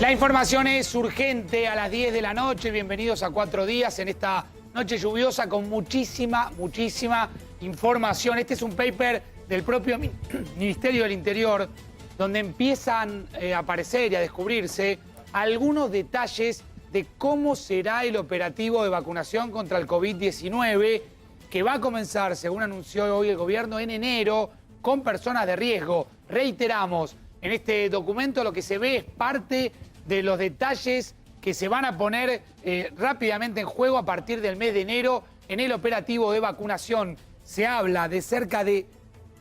La información es urgente a las 10 de la noche. Bienvenidos a 4 días en esta noche lluviosa con muchísima información. Este es un paper del propio Ministerio del Interior donde empiezan a aparecer y a descubrirse algunos detalles de cómo será el operativo de vacunación contra el COVID-19 que va a comenzar, según anunció hoy el gobierno, en enero con personas de riesgo. Reiteramos, en este documento lo que se ve es parte de los detalles que se van a poner rápidamente en juego a partir del mes de enero en el operativo de vacunación. Se habla de cerca de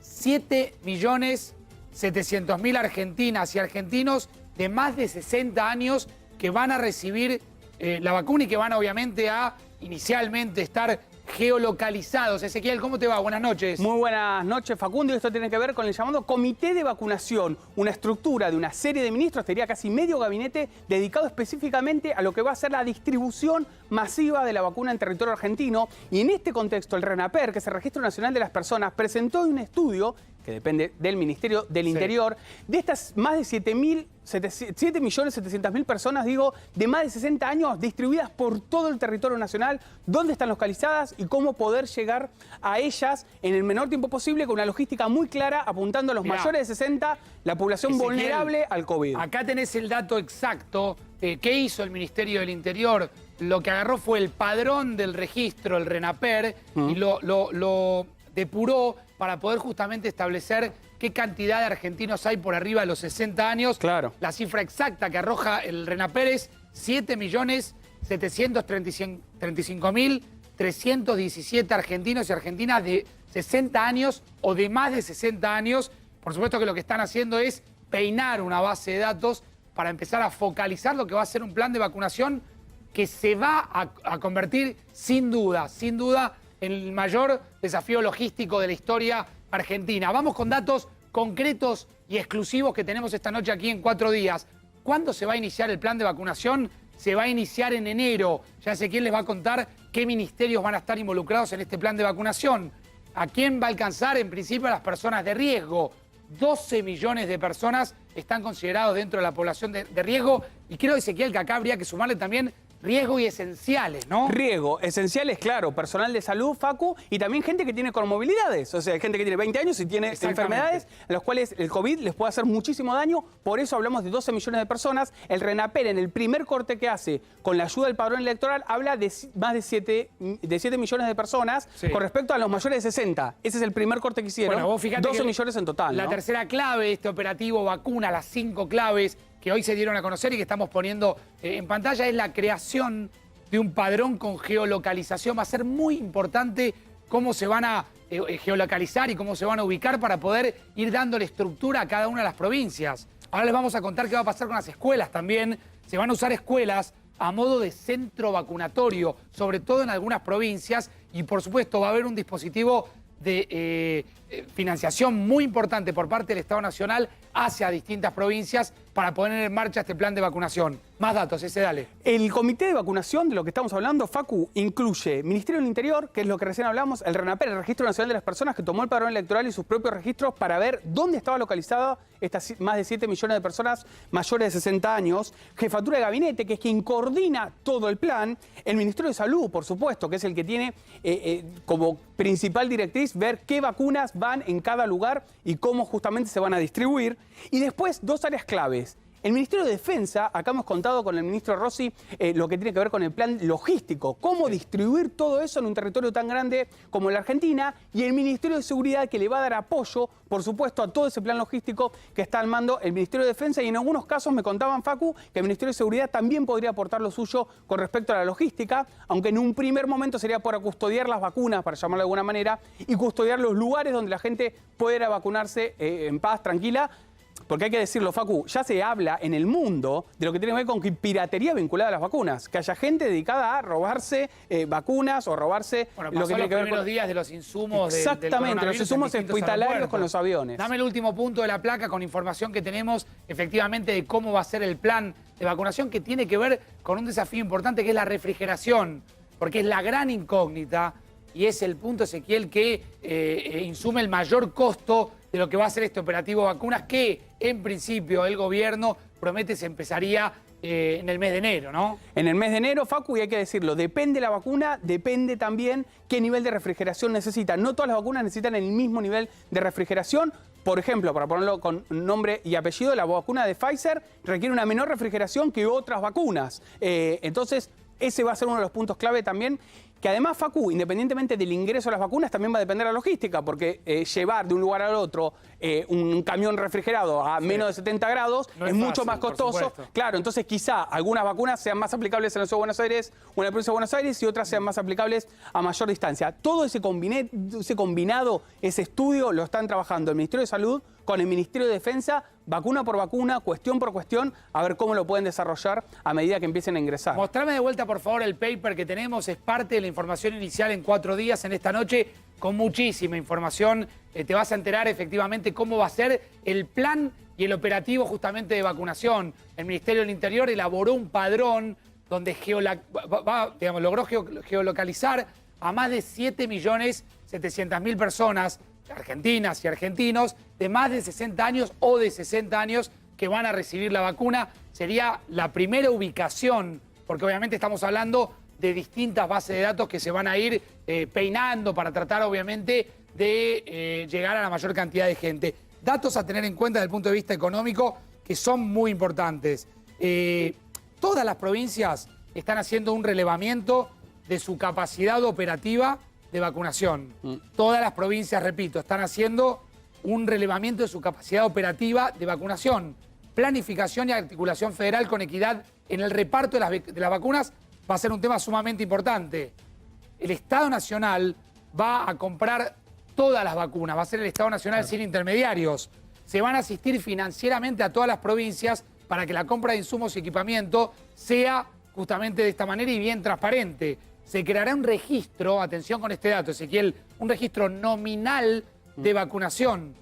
7.700.000 argentinas y argentinos de más de 60 años que van a recibir la vacuna y que van obviamente a inicialmente estar geolocalizados. Ezequiel, ¿cómo te va? Buenas noches. Muy buenas noches, Facundo. Esto tiene que ver con el llamado Comité de Vacunación, una estructura de una serie de ministros, te diría casi medio gabinete, dedicado específicamente a lo que va a ser la distribución masiva de la vacuna en territorio argentino. Y en este contexto, el RENAPER, que es el Registro Nacional de las Personas, presentó un estudio que depende del Ministerio del Interior, de estas más de 7.700.000 personas, digo, de más de 60 años, distribuidas por todo el territorio nacional, dónde están localizadas y cómo poder llegar a ellas en el menor tiempo posible, con una logística muy clara, apuntando a los mayores de 60, la población Ezequiel, vulnerable al COVID. Acá tenés el dato exacto. ¿Qué hizo el Ministerio del Interior? Lo que agarró fue el padrón del registro, el RENAPER, y lo depuró para poder justamente establecer qué cantidad de argentinos hay por arriba de los 60 años. Claro. La cifra exacta que arroja el RENAPER es 7.735.317 argentinos y argentinas de 60 años o de más de 60 años. Por supuesto que lo que están haciendo es peinar una base de datos para empezar a focalizar lo que va a ser un plan de vacunación que se va a convertir sin duda, en el mayor desafío logístico de la historia argentina. Vamos con datos concretos y exclusivos que tenemos esta noche aquí en 4 días. ¿Cuándo se va a iniciar el plan de vacunación? Se va a iniciar en enero. Ya sé quién les va a contar qué ministerios van a estar involucrados en este plan de vacunación. ¿A quién va a alcanzar? En principio a las personas de riesgo. 12 millones de personas están considerados dentro de la población de riesgo. Y creo, Ezequiel, que acá habría que sumarle también riesgo y esenciales, ¿no? Riesgo, esenciales, claro, personal de salud, Facu, y también gente que tiene comorbilidades, o sea, gente que tiene 20 años y tiene enfermedades en las cuales el COVID les puede hacer muchísimo daño, por eso hablamos de 12 millones de personas. El RENAPER, en el primer corte que hace con la ayuda del padrón electoral, habla de más de 7 millones de personas con respecto a los mayores de 60. Ese es el primer corte que hicieron. Bueno, vos fíjate 12 millones en total, La ¿no? tercera clave de este operativo vacuna, las 5 claves que hoy se dieron a conocer y que estamos poniendo en pantalla, es la creación de un padrón con geolocalización. Va a ser muy importante cómo se van a geolocalizar y cómo se van a ubicar para poder ir dándole estructura a cada una de las provincias. Ahora les vamos a contar qué va a pasar con las escuelas también. Se van a usar escuelas a modo de centro vacunatorio, sobre todo en algunas provincias, y por supuesto va a haber un dispositivo de financiación muy importante por parte del Estado Nacional hacia distintas provincias para poner en marcha este plan de vacunación. Más datos, ese dale. El comité de vacunación de lo que estamos hablando, Facu, incluye Ministerio del Interior, que es lo que recién hablamos, el RENAPER, el Registro Nacional de las Personas, que tomó el padrón electoral y sus propios registros para ver dónde estaba localizada estas más de 7 millones de personas mayores de 60 años, Jefatura de Gabinete, que es quien coordina todo el plan, el Ministerio de Salud, por supuesto, que es el que tiene como principal directriz ver qué vacunas van en cada lugar y cómo justamente se van a distribuir. Y después, 2 áreas claves. El Ministerio de Defensa, acá hemos contado con el ministro Rossi lo que tiene que ver con el plan logístico, cómo distribuir todo eso en un territorio tan grande como la Argentina, y el Ministerio de Seguridad, que le va a dar apoyo, por supuesto, a todo ese plan logístico que está armando el Ministerio de Defensa, y en algunos casos me contaban, Facu, que el Ministerio de Seguridad también podría aportar lo suyo con respecto a la logística, aunque en un primer momento sería para custodiar las vacunas, para llamarlo de alguna manera, y custodiar los lugares donde la gente pueda vacunarse en paz, tranquila. Porque hay que decirlo, Facu, ya se habla en el mundo de lo que tiene que ver con piratería vinculada a las vacunas. Que haya gente dedicada a robarse vacunas o robarse lo que tiene que ver con los días de los insumos. Exactamente, los insumos hospitalarios con los aviones. Dame el último punto de la placa con información que tenemos efectivamente de cómo va a ser el plan de vacunación, que tiene que ver con un desafío importante que es la refrigeración, porque es la gran incógnita y es el punto, Ezequiel, que insume el mayor costo de lo que va a ser este operativo vacunas, que en principio el gobierno promete se empezaría en el mes de enero, ¿no? En el mes de enero, Facu, y hay que decirlo, depende la vacuna, depende también qué nivel de refrigeración necesita. No todas las vacunas necesitan el mismo nivel de refrigeración. Por ejemplo, para ponerlo con nombre y apellido, la vacuna de Pfizer requiere una menor refrigeración que otras vacunas. Entonces, ese va a ser uno de los puntos clave también. Que además, Facu, independientemente del ingreso a las vacunas, también va a depender de la logística, porque llevar de un lugar al otro un camión refrigerado a menos de 70 grados es mucho más costoso. Claro, entonces quizá algunas vacunas sean más aplicables en la Ciudad de Buenos Aires o en la provincia de Buenos Aires y otras sean más aplicables a mayor distancia. Todo ese combinado, ese estudio lo están trabajando el Ministerio de Salud con el Ministerio de Defensa, vacuna por vacuna, cuestión por cuestión, a ver cómo lo pueden desarrollar a medida que empiecen a ingresar. Mostrame de vuelta, por favor, el paper que tenemos. Es parte de la información inicial en 4 días en esta noche, con muchísima información. Te vas a enterar efectivamente cómo va a ser el plan y el operativo justamente de vacunación. El Ministerio del Interior elaboró un padrón donde logró geolocalizar a más de 7.700.000 personas, argentinas y argentinos, de más de 60 años o de 60 años que van a recibir la vacuna. Sería la primera ubicación, porque obviamente estamos hablando de distintas bases de datos que se van a ir peinando para tratar obviamente de llegar a la mayor cantidad de gente. Datos a tener en cuenta desde el punto de vista económico que son muy importantes. Todas las provincias están haciendo un relevamiento de su capacidad operativa de vacunación. Todas las provincias, repito, están haciendo un relevamiento de su capacidad operativa de vacunación. Planificación y articulación federal con equidad en el reparto de las vacunas va a ser un tema sumamente importante. El Estado Nacional va a comprar todas las vacunas, va a ser el Estado Nacional sin intermediarios. Se van a asistir financieramente a todas las provincias para que la compra de insumos y equipamiento sea justamente de esta manera y bien transparente. Se creará un registro, atención con este dato, Ezequiel, un registro nominal de vacunación.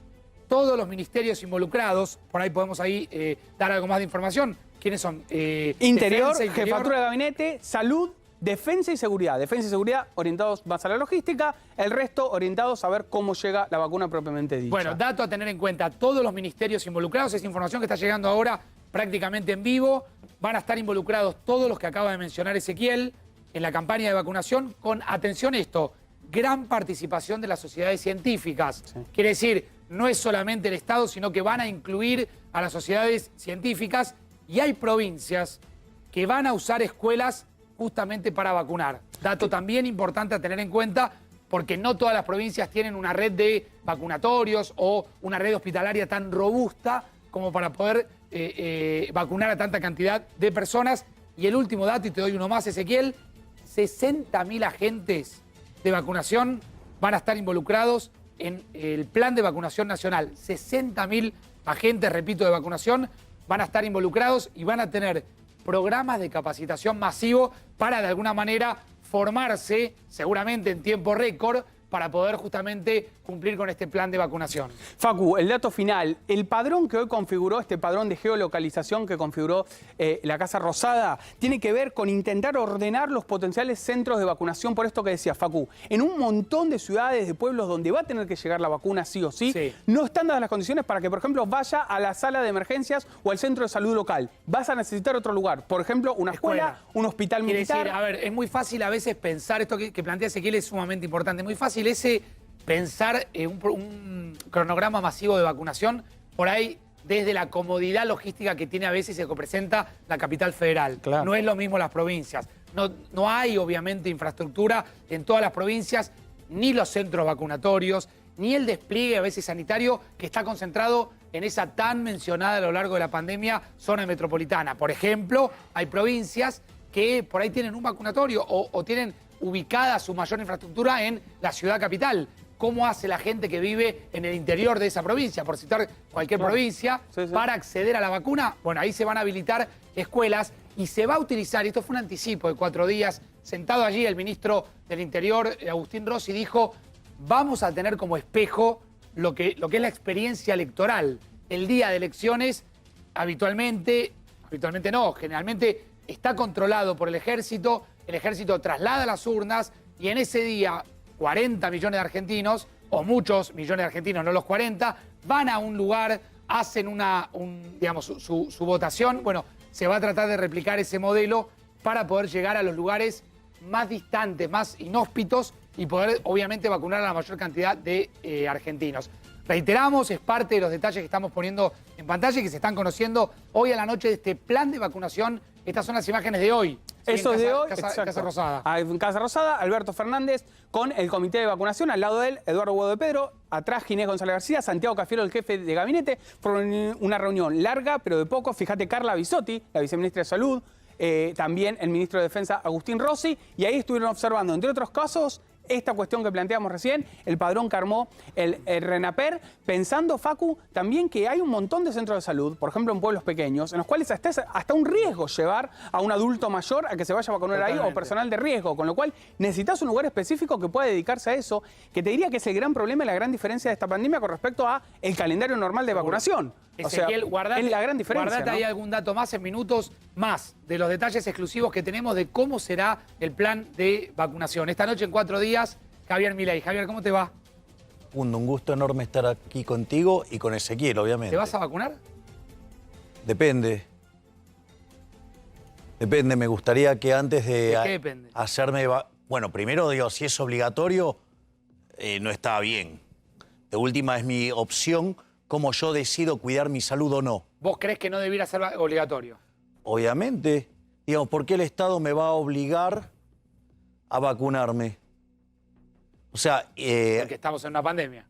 Todos los ministerios involucrados, por ahí podemos dar algo más de información. ¿Quiénes son? Interior, Jefatura de Gabinete, Salud, Defensa y Seguridad. Defensa y Seguridad orientados más a la logística, el resto orientados a ver cómo llega la vacuna propiamente dicha. Bueno, dato a tener en cuenta, todos los ministerios involucrados, esa información que está llegando ahora prácticamente en vivo, van a estar involucrados todos los que acaba de mencionar Ezequiel en la campaña de vacunación, con, atención esto, gran participación de las sociedades científicas. Sí. Quiere decir, no es solamente el Estado, sino que van a incluir a las sociedades científicas y hay provincias que van a usar escuelas justamente para vacunar. Dato también importante a tener en cuenta, porque no todas las provincias tienen una red de vacunatorios o una red hospitalaria tan robusta como para poder vacunar a tanta cantidad de personas. Y el último dato, y te doy uno más, Ezequiel, 60.000 agentes de vacunación van a estar involucrados en el plan de vacunación nacional. 60.000 agentes, repito, de vacunación van a estar involucrados y van a tener programas de capacitación masivo para de alguna manera formarse, seguramente en tiempo récord, para poder justamente cumplir con este plan de vacunación. Facu, el dato final. El padrón que hoy configuró, este padrón de geolocalización que configuró la Casa Rosada, tiene que ver con intentar ordenar los potenciales centros de vacunación, por esto que decía Facu. En un montón de ciudades, de pueblos donde va a tener que llegar la vacuna sí o sí, no están dadas las condiciones para que, por ejemplo, vaya a la sala de emergencias o al centro de salud local. Vas a necesitar otro lugar. Por ejemplo, una escuela, un hospital militar. Decir, a ver, es muy fácil a veces pensar, esto que plantea Ezequiel es sumamente importante, es muy fácil pensar un cronograma masivo de vacunación, por ahí desde la comodidad logística que tiene a veces y se presenta la capital federal. Claro. No es lo mismo las provincias. No hay, obviamente, infraestructura en todas las provincias, ni los centros vacunatorios, ni el despliegue a veces sanitario que está concentrado en esa tan mencionada a lo largo de la pandemia zona metropolitana. Por ejemplo, hay provincias que por ahí tienen un vacunatorio o tienen ubicada su mayor infraestructura en la ciudad capital. ¿Cómo hace la gente que vive en el interior de esa provincia, por citar cualquier provincia, para acceder a la vacuna? Bueno, ahí se van a habilitar escuelas y se va a utilizar, y esto fue un anticipo de 4 días, sentado allí el ministro del Interior, Agustín Rossi, dijo, vamos a tener como espejo lo que es la experiencia electoral. El día de elecciones, habitualmente no, generalmente está controlado por el ejército traslada las urnas y en ese día 40 millones de argentinos, o muchos millones de argentinos, no los 40, van a un lugar, hacen su votación. Bueno, se va a tratar de replicar ese modelo para poder llegar a los lugares más distantes, más inhóspitos y poder, obviamente, vacunar a la mayor cantidad de argentinos. Reiteramos, es parte de los detalles que estamos poniendo en pantalla y que se están conociendo hoy a la noche de este plan de vacunación. Estas son las imágenes de hoy. Eso es de hoy, Casa Rosada. En Casa Rosada, Alberto Fernández con el comité de vacunación. Al lado de él, Eduardo Guado de Pedro. Atrás, Ginés González García. Santiago Cafiero, el jefe de gabinete. Fue una reunión larga, pero de poco. Fíjate, Carla Bisotti, la viceministra de Salud. También el ministro de Defensa, Agustín Rossi. Y ahí estuvieron observando, entre otros casos, esta cuestión que planteamos recién, el padrón que armó el RENAPER, pensando, Facu, también que hay un montón de centros de salud, por ejemplo en pueblos pequeños, en los cuales hasta un riesgo llevar a un adulto mayor a que se vaya a vacunar ahí o personal de riesgo, con lo cual necesitas un lugar específico que pueda dedicarse a eso, que te diría que es el gran problema y la gran diferencia de esta pandemia con respecto a el calendario normal de vacunación. Ezequiel, o sea, es la gran diferencia. Guardate ahí algún dato más en minutos más de los detalles exclusivos que tenemos de cómo será el plan de vacunación. Esta noche en 4 días, Javier Milei. Javier, ¿cómo te va? Un gusto enorme estar aquí contigo y con Ezequiel, obviamente. ¿Te vas a vacunar? Depende. Depende, me gustaría que antes ¿De qué depende? hacerme... Bueno, primero digo, si es obligatorio, no está bien. De última es mi opción, cómo yo decido cuidar mi salud o no. ¿Vos crees que no debiera ser obligatorio? Obviamente. Digamos, ¿por qué el Estado me va a obligar a vacunarme? O sea... Porque estamos en una pandemia.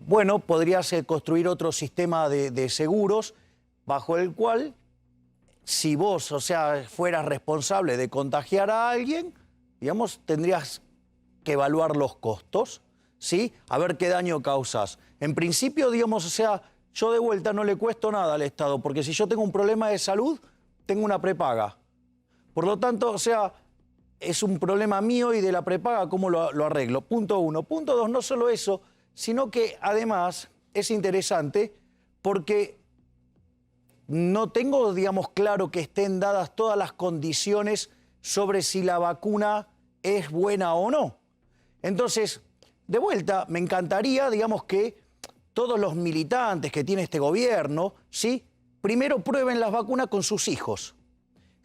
Bueno, podría construir otro sistema de seguros bajo el cual, si vos, o sea, fueras responsable de contagiar a alguien, digamos, tendrías que evaluar los costos, ¿sí? A ver qué daño causas. En principio, digamos, o sea, yo de vuelta no le cuesto nada al Estado, porque si yo tengo un problema de salud, tengo una prepaga. Por lo tanto, o sea, es un problema mío y de la prepaga, ¿cómo lo arreglo? Punto 1. Punto 2, no solo eso, sino que además es interesante porque no tengo, digamos, claro que estén dadas todas las condiciones sobre si la vacuna es buena o no. Entonces, de vuelta, me encantaría, digamos, que todos los militantes que tiene este gobierno, ¿sí?, primero prueben las vacunas con sus hijos.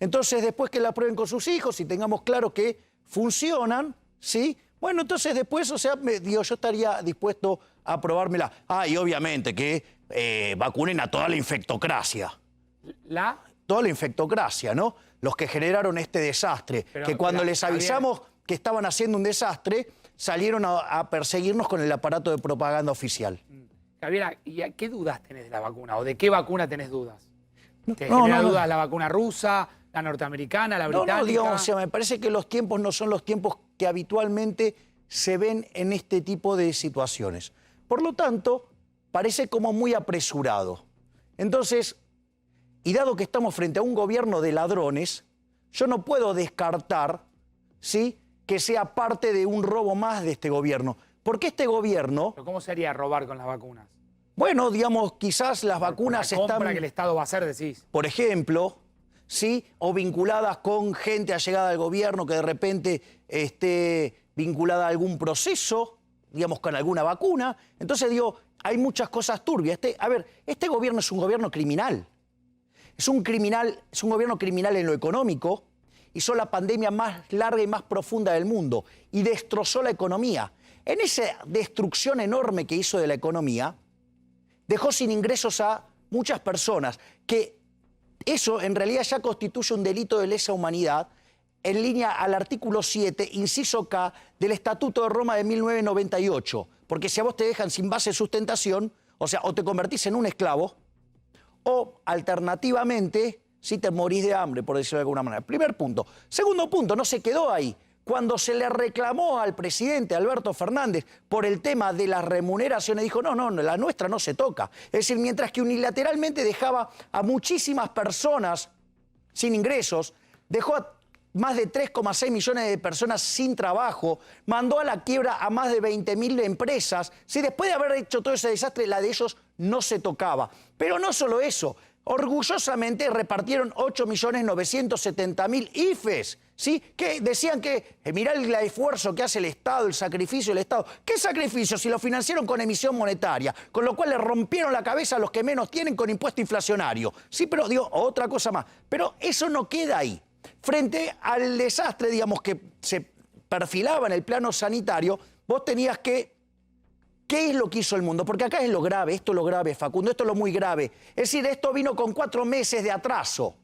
Entonces, después que las prueben con sus hijos y tengamos claro que funcionan, ¿sí?, bueno, entonces después, o sea, yo estaría dispuesto a probármela. Ah, y obviamente que vacunen a toda la infectocracia. Toda la infectocracia, ¿no? Los que generaron este desastre. Pero, que cuando les avisamos que estaban haciendo un desastre, salieron a perseguirnos con el aparato de propaganda oficial. Javier, ¿y qué dudas tenés de la vacuna? ¿O de qué vacuna tenés dudas? ¿Te genera dudas la vacuna rusa, la norteamericana, la británica? No, digamos, o sea, me parece que los tiempos no son los tiempos que habitualmente se ven en este tipo de situaciones. Por lo tanto, parece como muy apresurado. Entonces, y dado que estamos frente a un gobierno de ladrones, yo no puedo descartar, ¿sí?, que sea parte de un robo más de este gobierno. Porque este gobierno... ¿Pero cómo sería robar con las vacunas? Bueno, digamos, quizás las vacunas están... La compra están... que el Estado va a hacer, decís. Por ejemplo, ¿sí?, o vinculadas con gente allegada al gobierno que de repente esté vinculada a algún proceso, digamos, con alguna vacuna. Entonces, digo, hay muchas cosas turbias. Este gobierno es un gobierno criminal. Es un gobierno criminal en lo económico. Hizo la pandemia más larga y más profunda del mundo y destrozó la economía. En esa destrucción enorme que hizo de la economía, dejó sin ingresos a muchas personas, que eso en realidad ya constituye un delito de lesa humanidad en línea al artículo 7, inciso K, del Estatuto de Roma de 1998. Porque si a vos te dejan sin base de sustentación, o sea, o te convertís en un esclavo, o alternativamente, si te morís de hambre, por decirlo de alguna manera. Primer punto. Segundo punto, no se quedó ahí. Cuando se le reclamó al presidente Alberto Fernández por el tema de las remuneraciones, dijo, no, la nuestra no se toca. Es decir, mientras que unilateralmente dejaba a muchísimas personas sin ingresos, dejó a más de 3,6 millones de personas sin trabajo, mandó a la quiebra a más de 20.000 empresas. Si después de haber hecho todo ese desastre, la de ellos no se tocaba. Pero no solo eso, orgullosamente repartieron 8.970.000 IFES ¿Sí? Que decían que mirá el esfuerzo que hace el Estado, el sacrificio del Estado. ¿Qué sacrificio? Si lo financiaron con emisión monetaria, con lo cual le rompieron la cabeza a los que menos tienen con impuesto inflacionario. Sí, pero digo, otra cosa más. Pero eso no queda ahí. Frente al desastre, digamos, que se perfilaba en el plano sanitario, vos tenías que... ¿Qué es lo que hizo el mundo? Porque acá es lo grave, esto es lo grave, Facundo, esto es lo muy grave. Es decir, esto vino con 4 meses de atraso.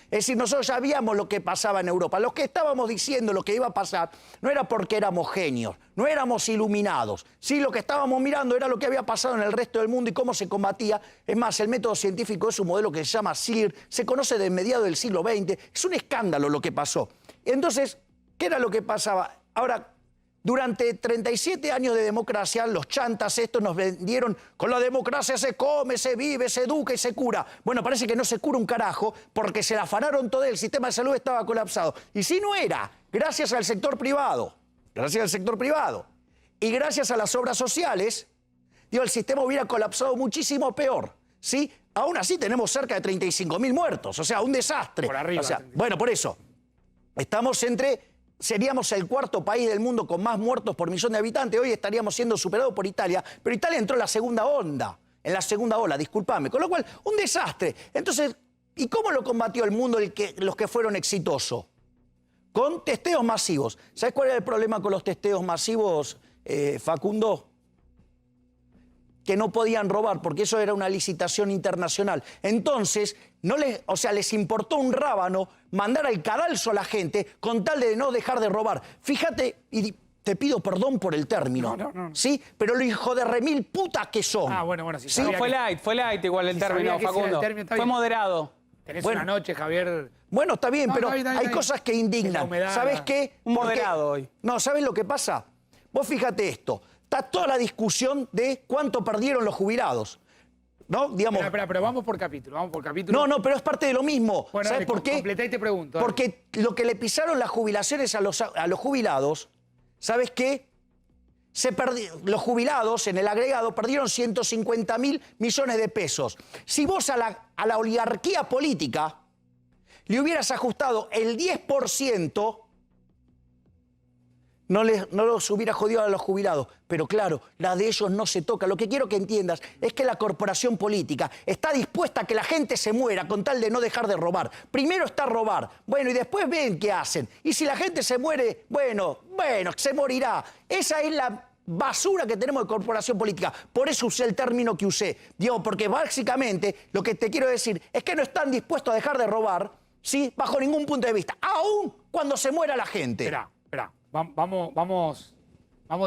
Es decir, nosotros ya sabíamos lo que pasaba en Europa. Los que estábamos diciendo lo que iba a pasar no era porque éramos genios, no éramos iluminados. Sí, lo que estábamos mirando era lo que había pasado en el resto del mundo y cómo se combatía. Es más, el método científico es un modelo que se llama SIR, se conoce desde mediados del siglo XX. Es un escándalo lo que pasó. Entonces, ¿qué era lo que pasaba? Ahora, durante 37 años de democracia, los chantas estos nos vendieron con la democracia se come, se vive, se educa y se cura. Bueno, parece que no se cura un carajo porque se la afanaron todo, el sistema de salud estaba colapsado. Y si no era, gracias al sector privado, y gracias a las obras sociales, digo, el sistema hubiera colapsado muchísimo peor, ¿sí? Aún así tenemos cerca de 35.000 muertos, o sea, un desastre. Por arriba. O sea, bueno, por eso, seríamos el 4.º país del mundo con más muertos por millón de habitantes. Hoy estaríamos siendo superados por Italia, pero Italia entró en la segunda ola, discúlpame. Con lo cual, un desastre. Entonces, ¿y cómo lo combatió el mundo los que fueron exitosos? Con testeos masivos. ¿Sabes cuál era el problema con los testeos masivos, Facundo? Que no podían robar, porque eso era una licitación internacional. Entonces, les importó un rábano mandar al cadalso a la gente con tal de no dejar de robar. Fíjate, y te pido perdón por el término, no. ¿sí? Pero lo hijo de remil puta que son. Ah, bueno, sí. ¿Sí? No, fue light igual el término, Facundo. Fue moderado. Tenés una noche, Javier. Bueno, está bien, pero está bien. Hay cosas que indignan. ¿Sabes qué? Un moderado hoy. No, ¿sabes lo que pasa? Vos fíjate esto. Está toda la discusión de cuánto perdieron los jubilados. ¿No? Digamos. Espera, pero vamos por capítulo. No, pero es parte de lo mismo. Bueno, ¿sabes por qué? Completá y te pregunto. Porque lo que le pisaron las jubilaciones a los jubilados, ¿sabes qué? Los jubilados en el agregado perdieron 150.000 millones de pesos. Si vos a la oligarquía política le hubieras ajustado el 10%, no los hubiera jodido a los jubilados. Pero claro, la de ellos no se toca. Lo que quiero que entiendas es que la corporación política está dispuesta a que la gente se muera con tal de no dejar de robar. Primero está robar, bueno, y después ven qué hacen. Y si la gente se muere, bueno, se morirá. Esa es la basura que tenemos de corporación política. Por eso usé el término que usé. Digo, porque básicamente lo que te quiero decir es que no están dispuestos a dejar de robar, ¿sí? Bajo ningún punto de vista. Aún cuando se muera la gente. Esperá. Vamos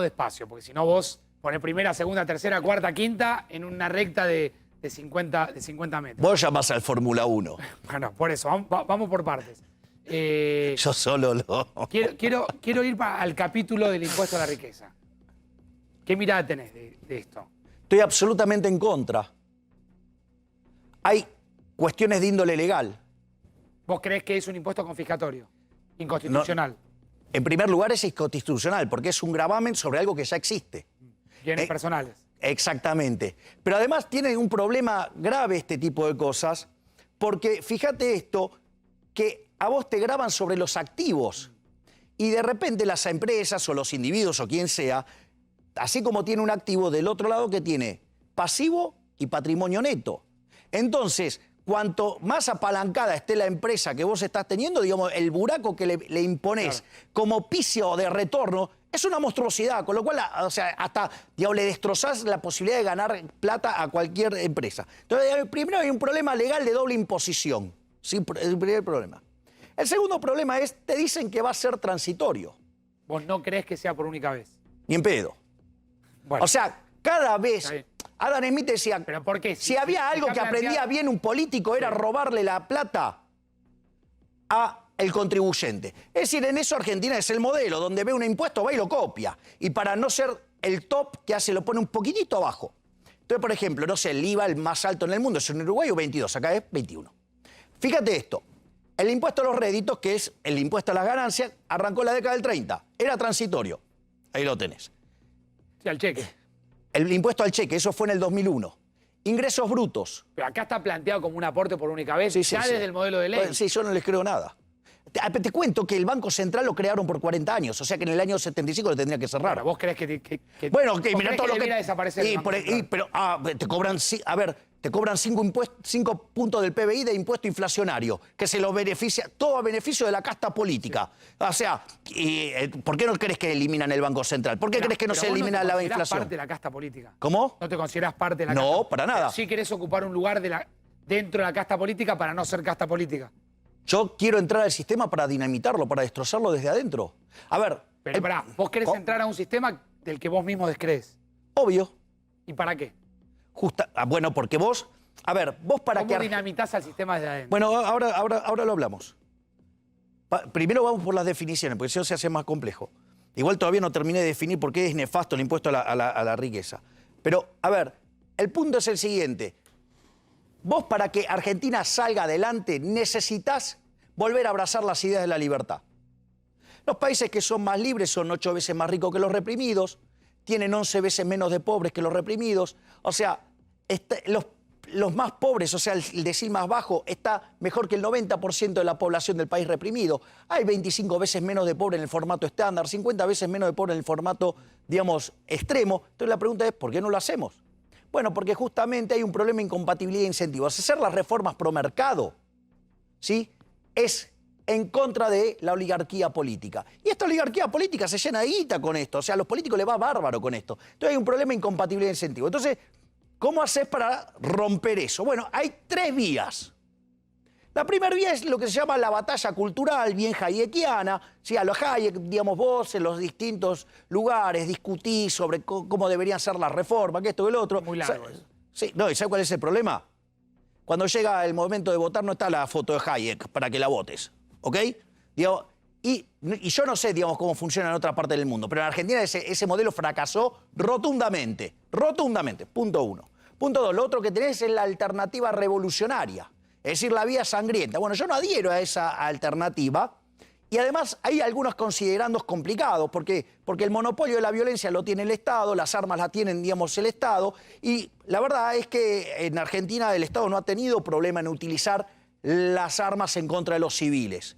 despacio, porque si no vos ponés primera, segunda, tercera, cuarta, quinta en una recta de 50 metros. Vos llamás al Fórmula 1. Bueno, por eso, vamos por partes. Yo solo lo... Quiero ir al capítulo del impuesto a la riqueza. ¿Qué mirada tenés de esto? Estoy absolutamente en contra. Hay cuestiones de índole legal. ¿Vos creés que es un impuesto confiscatorio? Inconstitucional. No. En primer lugar, es inconstitucional, porque es un gravamen sobre algo que ya existe. Bienes personales. Exactamente. Pero además tiene un problema grave este tipo de cosas, porque fíjate esto, que a vos te graban sobre los activos y de repente las empresas o los individuos o quien sea, así como tiene un activo, del otro lado que tiene pasivo y patrimonio neto. Entonces, cuanto más apalancada esté la empresa que vos estás teniendo, digamos, el buraco que le imponés como piso de retorno es una monstruosidad, con lo cual, o sea, hasta, digamos, le destrozás la posibilidad de ganar plata a cualquier empresa. Entonces, primero hay un problema legal de doble imposición, ¿sí? El primer problema. El segundo problema es, te dicen que va a ser transitorio. ¿Vos no creés que sea por única vez? Ni en pedo. Bueno, o sea, cada vez... Adam Smith decía, ¿pero por qué? Si había algo que aprendía bien un político era robarle la plata al contribuyente. Es decir, en eso Argentina es el modelo, donde ve un impuesto, va y lo copia. Y para no ser el top, ¿qué hace? Lo pone un poquitito abajo. Entonces, por ejemplo, no sé, el IVA, el más alto en el mundo, es en Uruguay o 22, acá es 21. Fíjate esto, el impuesto a los réditos, que es el impuesto a las ganancias, arrancó en la década del 30, era transitorio. Ahí lo tenés. Sí, al cheque. El impuesto al cheque, eso fue en el 2001. Ingresos brutos. Pero acá está planteado como un aporte por única vez, Sí, ya desde el modelo de ley. Pues, sí, yo no les creo nada. te cuento que el Banco Central lo crearon por 40 años, o sea que en el año 75 lo tendría que cerrar. Ahora, ¿vos creés que Bueno, vos mirá creés todo que lo que... debiera desaparecer el Banco Central? Pero te cobran, a ver, te cobran 5 puntos del PBI de impuesto inflacionario, que se lo beneficia, todo a beneficio de la casta política. O sea, ¿por qué no crees que eliminan el Banco Central? ¿Por qué crees que no se elimina la inflación? ¿No te considerás parte de la casta política? ¿Cómo? ¿No te considerás parte de la casta? No, para nada. Pero sí querés ocupar un lugar dentro de la casta política para no ser casta política. Yo quiero entrar al sistema para dinamitarlo, para destrozarlo desde adentro. A ver... Pero pará, vos querés entrar a un sistema del que vos mismo descrees. Obvio. ¿Y para qué? Bueno, porque vos... A ver, vos para ¿Cómo que... dinamitas al sistema desde adentro? Bueno, ahora lo hablamos. Primero vamos por las definiciones, porque si no se hace más complejo. Igual todavía no terminé de definir por qué es nefasto el impuesto a la riqueza. Pero, a ver, el punto es el siguiente. Vos para que Argentina salga adelante necesitas volver a abrazar las ideas de la libertad. Los países que son más libres son 8 veces más ricos que los reprimidos, tienen 11 veces menos de pobres que los reprimidos. O sea, los más pobres, o sea, el decil más bajo, está mejor que el 90% de la población del país reprimido. Hay 25 veces menos de pobres en el formato estándar, 50 veces menos de pobres en el formato, digamos, extremo. Entonces la pregunta es, ¿por qué no lo hacemos? Bueno, porque justamente hay un problema de incompatibilidad de incentivos. Hacer las reformas pro mercado, ¿sí?, es en contra de la oligarquía política. Y esta oligarquía política se llena de guita con esto. O sea, a los políticos les va bárbaro con esto. Entonces hay un problema de incompatibilidad de incentivos. Entonces, ¿cómo haces para romper eso? Bueno, hay 3 vías. La primera vía es lo que se llama la batalla cultural, bien hayekiana. Sí, a los Hayek, digamos, vos en los distintos lugares discutís sobre cómo deberían ser las reformas, que esto, que el otro. Muy largo eso. Sí, no, ¿y sabes cuál es el problema? Cuando llega el momento de votar no está la foto de Hayek para que la votes, ¿ok? Digo, y yo no sé, digamos, cómo funciona en otra parte del mundo, pero en Argentina ese modelo fracasó rotundamente, rotundamente, punto 1. Punto 2, lo otro que tenés es la alternativa revolucionaria, es decir, la vía sangrienta. Bueno, yo no adhiero a esa alternativa y además hay algunos considerandos complicados, porque el monopolio de la violencia lo tiene el Estado, las armas las tienen, digamos, el Estado, y la verdad es que en Argentina el Estado no ha tenido problema en utilizar las armas en contra de los civiles,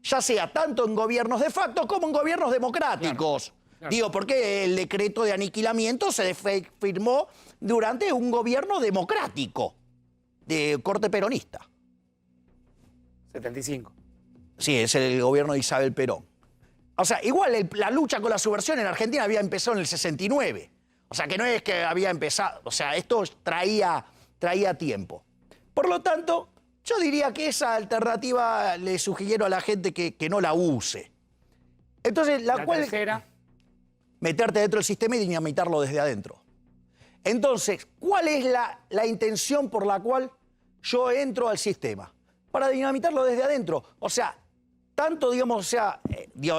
ya sea tanto en gobiernos de facto como en gobiernos democráticos. Claro. Digo, porque el decreto de aniquilamiento se firmó durante un gobierno democrático, de corte peronista. 75. Sí, es el gobierno de Isabel Perón. O sea, igual la lucha con la subversión en Argentina había empezado en el 69. O sea, que no es que había empezado. O sea, esto traía tiempo. Por lo tanto, yo diría que esa alternativa le sugiero a la gente que no la use. Entonces, la cual... tercera. Meterte dentro del sistema y dinamitarlo desde adentro. Entonces, ¿cuál es la intención por la cual yo entro al sistema? Para dinamitarlo desde adentro. O sea, tanto, digamos, o sea,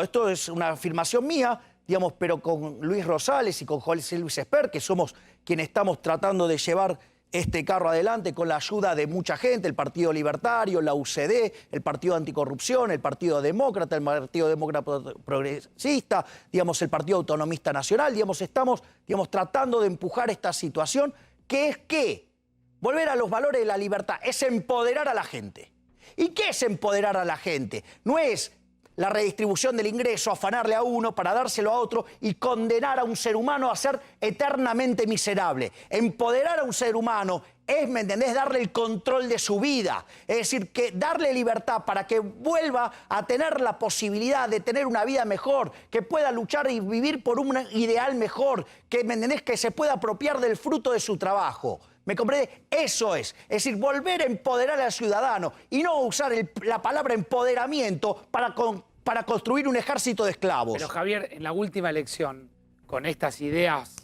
esto es una afirmación mía, digamos, pero con Luis Rosales y con José Luis Esper, que somos quienes estamos tratando de llevar este carro adelante con la ayuda de mucha gente, el Partido Libertario, la UCD, el Partido Anticorrupción, el Partido Demócrata, el Partido Demócrata Progresista, digamos, el Partido Autonomista Nacional, digamos, estamos, digamos, tratando de empujar esta situación, que es que volver a los valores de la libertad es empoderar a la gente. ¿Y qué es empoderar a la gente? No es la redistribución del ingreso, afanarle a uno para dárselo a otro y condenar a un ser humano a ser eternamente miserable. Empoderar a un ser humano es, ¿me entendés?, darle el control de su vida. Es decir, que darle libertad para que vuelva a tener la posibilidad de tener una vida mejor, que pueda luchar y vivir por un ideal mejor, que, ¿me entendés?, que se pueda apropiar del fruto de su trabajo. ¿Me comprende? Eso es decir, volver a empoderar al ciudadano y no usar la palabra empoderamiento para construir un ejército de esclavos. Pero Javier, en la última elección, con estas ideas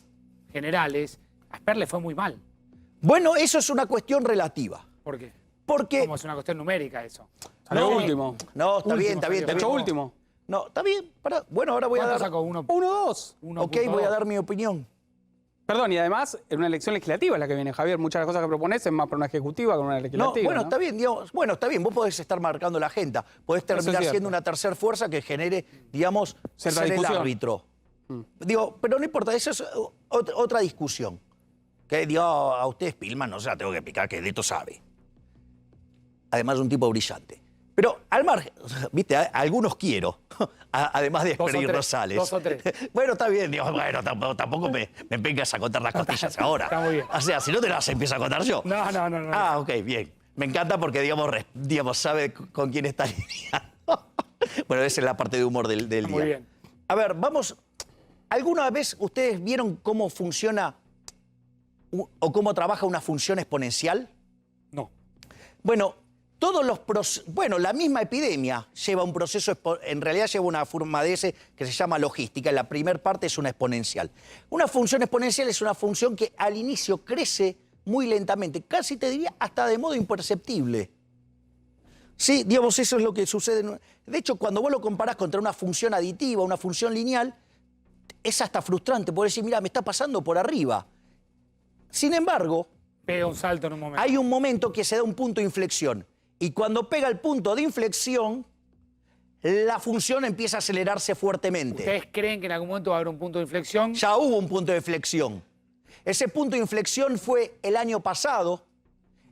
generales, a Esper le fue muy mal. Bueno, eso es una cuestión relativa. ¿Por qué? Porque... ¿Cómo es una cuestión numérica eso? Salió último. No, está bien. De hecho, último. No, está bien. Bueno, ahora voy a dar... sacó? 1-2. Ok, voy a dar mi opinión. Perdón, y además, en una elección legislativa es la que viene, Javier. Muchas de las cosas que propones es más para una ejecutiva que una legislativa. No, bueno, ¿no? Está bien, digamos, bueno, está bien, vos podés estar marcando la agenda, podés terminar siendo una tercera fuerza que genere, digamos, ser el árbitro. Digo, pero no importa, eso es otra discusión. Que digo, a usted Spillman, no se la tengo que explicar, que de esto sabe. Además, es un tipo brillante. Pero al margen, viste, algunos quiero, además de Dos o Esper y tres, Rosales. 2 o 3. Bueno, está bien, digo, bueno, tampoco me empeñas a contar las costillas ahora. Está muy bien. O sea, si no te las empiezo a contar yo. No. Ah, ok, bien. Me encanta porque, digamos sabe con quién está lidiando. Bueno, esa es la parte de humor del día. Muy bien. A ver, vamos. ¿Alguna vez ustedes vieron cómo funciona o cómo trabaja una función exponencial? No. Bueno, la misma epidemia lleva un proceso, en realidad lleva una forma de ese que se llama logística. La primera parte es una exponencial. Una función exponencial es una función que al inicio crece muy lentamente, casi te diría hasta de modo imperceptible. Sí, digamos, eso es lo que sucede. De hecho, cuando vos lo comparás contra una función aditiva, una función lineal, es hasta frustrante poder decir, mira, me está pasando por arriba. Sin embargo, Pega un salto en un momento. hay un momento que se da un punto de inflexión. Y cuando pega el punto de inflexión, la función empieza a acelerarse fuertemente. ¿Ustedes creen que en algún momento va a haber un punto de inflexión? Ya hubo un punto de inflexión. Ese punto de inflexión fue el año pasado,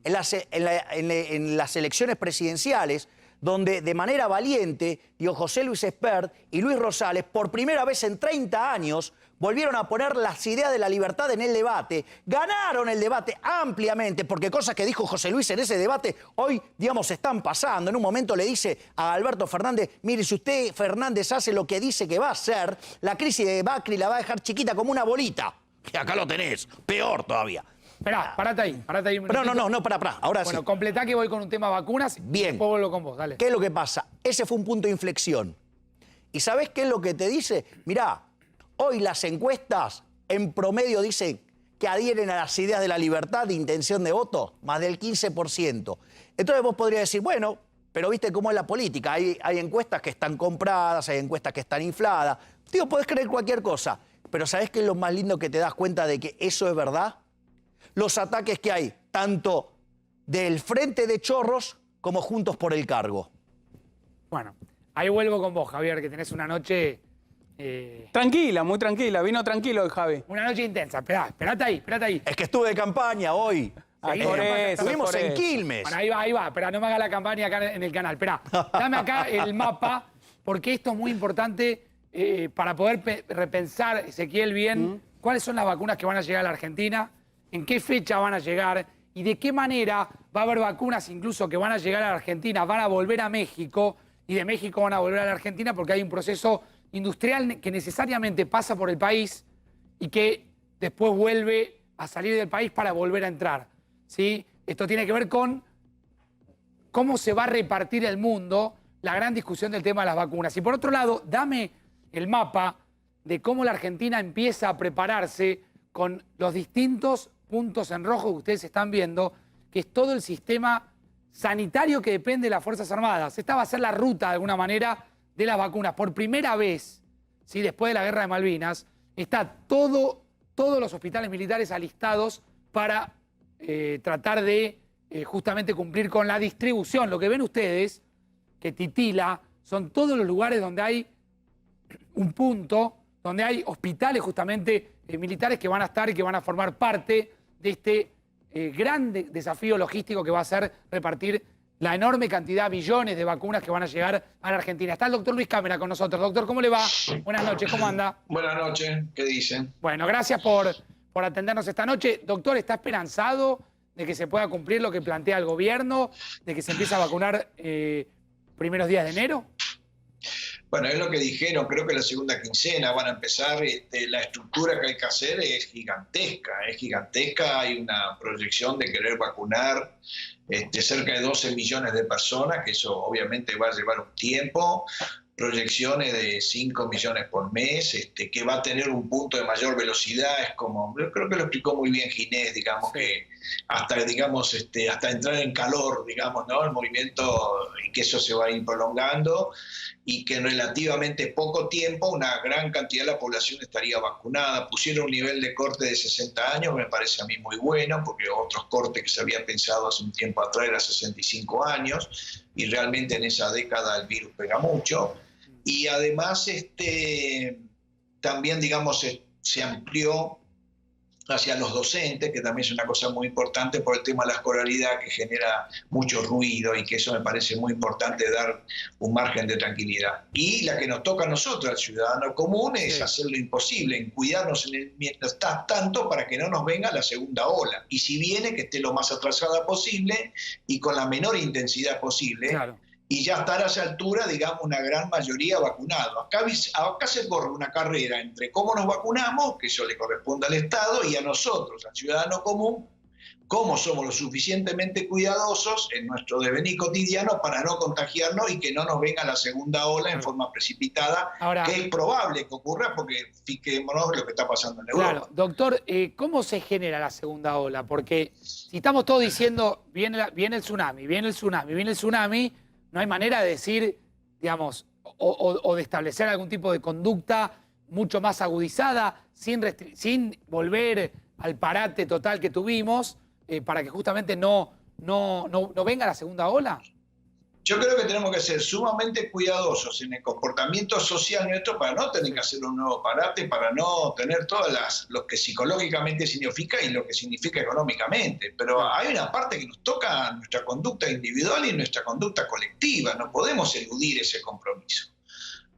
en las elecciones presidenciales, donde de manera valiente, José Luis Espert y Luis Rosales, por primera vez en 30 años, volvieron a poner las ideas de la libertad en el debate. Ganaron el debate ampliamente, porque cosas que dijo José Luis en ese debate hoy, digamos, están pasando. En un momento le dice a Alberto Fernández, mire, si usted, Fernández, hace lo que dice que va a hacer, la crisis de Macri la va a dejar chiquita como una bolita. Y acá lo tenés, peor todavía. Esperá, parate ahí un minutito. No, pará, ahora Bueno, sí. completá que voy con un tema vacunas. Bien. Y después vuelvo con vos, dale. ¿Qué es lo que pasa? Ese fue un punto de inflexión. ¿Y sabés qué es lo que te dice? Mirá, hoy las encuestas en promedio dicen que adhieren a las ideas de la libertad de intención de voto, más del 15%. Entonces vos podrías decir, bueno, pero viste cómo es la política. Hay encuestas que están compradas, hay encuestas que están infladas. Digo, podés creer cualquier cosa. Pero ¿sabés qué es lo más lindo que te das cuenta de que eso es verdad? Los ataques que hay, tanto del Frente de Chorros como Juntos por el Cargo. Bueno, ahí vuelvo con vos, Javier, que tenés una noche... Tranquila, muy tranquila. Vino tranquilo el Javi. Una noche intensa. Esperate ahí. Es que estuve de campaña hoy. Seguí por de campaña. eso, Estuvimos por en eso. Quilmes. Bueno, ahí va. Esperá, no me haga la campaña acá en el canal. Esperá, dame acá el mapa, porque esto es muy importante para poder repensar, Ezequiel, bien, cuáles son las vacunas que van a llegar a la Argentina, en qué fecha van a llegar y de qué manera va a haber vacunas incluso que van a llegar a la Argentina, van a volver a México y de México van a volver a la Argentina porque hay un proceso industrial que necesariamente pasa por el país y que después vuelve a salir del país para volver a entrar, ¿sí? Esto tiene que ver con cómo se va a repartir el mundo, la gran discusión del tema de las vacunas. Y por otro lado, dame el mapa de cómo la Argentina empieza a prepararse con los distintos puntos en rojo que ustedes están viendo, que es todo el sistema sanitario que depende de las Fuerzas Armadas. Esta va a ser la ruta, de alguna manera, de las vacunas. Por primera vez, ¿sí? Después de la Guerra de Malvinas, está todos los hospitales militares alistados para tratar de justamente cumplir con la distribución. Lo que ven ustedes, que titila, son todos los lugares donde hay un punto, donde hay hospitales justamente militares que van a estar y que van a formar parte de este gran desafío logístico que va a ser repartir la enorme cantidad, billones de vacunas que van a llegar a la Argentina. Está el doctor Luis Cámara con nosotros. Doctor, ¿cómo le va? Buenas noches, ¿cómo anda? Buenas noches, ¿qué dicen? Bueno, gracias por atendernos esta noche. Doctor, ¿está esperanzado de que se pueda cumplir lo que plantea el gobierno, de que se empiece a vacunar primeros días de enero? Bueno, es lo que dijeron, creo que la segunda quincena van a empezar. La estructura que hay que hacer es gigantesca, hay una proyección de querer vacunar cerca de 12 millones de personas, que eso obviamente va a llevar un tiempo, proyecciones de 5 millones por mes, que va a tener un punto de mayor velocidad, es como, yo creo que lo explicó muy bien Ginés, digamos, que hasta entrar en calor, digamos, ¿no? El movimiento, y que eso se va a ir prolongando, y que en relativamente poco tiempo una gran cantidad de la población estaría vacunada. Pusieron un nivel de corte de 60 años, me parece a mí muy bueno, porque otros cortes que se habían pensado hace un tiempo atrás eran 65 años, y realmente en esa década el virus pega mucho. Y además también, digamos, se amplió hacia los docentes, que también es una cosa muy importante por el tema de la escolaridad, que genera mucho ruido y que eso me parece muy importante, dar un margen de tranquilidad. Y la que nos toca a nosotros, al ciudadano común, es hacer lo imposible, en cuidarnos mientras tanto para que no nos venga la segunda ola. Y si viene, que esté lo más atrasada posible y con la menor intensidad posible. Claro. Y ya estar a esa altura, digamos, una gran mayoría vacunado. Acá se corre una carrera entre cómo nos vacunamos, que eso le corresponde al Estado, y a nosotros, al ciudadano común, cómo somos lo suficientemente cuidadosos en nuestro devenir cotidiano para no contagiarnos y que no nos venga la segunda ola en forma precipitada, Ahora, que es probable que ocurra, porque fijémonos lo que está pasando en Europa. claro, doctor, ¿cómo se genera la segunda ola? Porque si estamos todos diciendo, viene el tsunami, viene el tsunami, viene el tsunami, no hay manera de decir, digamos, o de establecer algún tipo de conducta mucho más agudizada, sin volver al parate total que tuvimos, para que justamente no venga la segunda ola. Yo creo que tenemos que ser sumamente cuidadosos en el comportamiento social nuestro para no tener que hacer un nuevo parate, para no tener todas lo que psicológicamente significa y lo que significa económicamente. Pero hay una parte que nos toca nuestra conducta individual y nuestra conducta colectiva. No podemos eludir ese compromiso.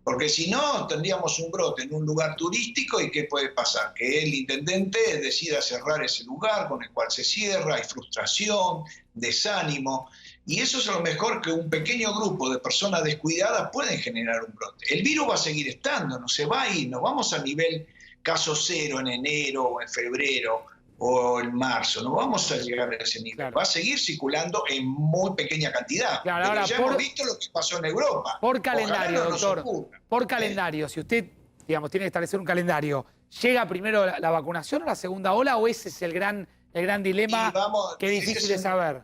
Porque si no, tendríamos un brote en un lugar turístico y ¿qué puede pasar? Que el intendente decida cerrar ese lugar con el cual se cierra, hay frustración, desánimo. Y eso es a lo mejor que un pequeño grupo de personas descuidadas pueden generar un brote. El virus va a seguir estando, no se va a ir, no vamos a nivel caso cero en enero o en febrero o en marzo, no vamos a llegar a ese nivel. Claro. Va a seguir circulando en muy pequeña cantidad. Claro, pero ahora, ya hemos visto lo que pasó en Europa. Por calendario, Ojalá no nos doctor, ocurra. por calendario, si usted, digamos, tiene que establecer un calendario, ¿llega primero la vacunación o la segunda ola o ese es el gran dilema que es difícil de saber?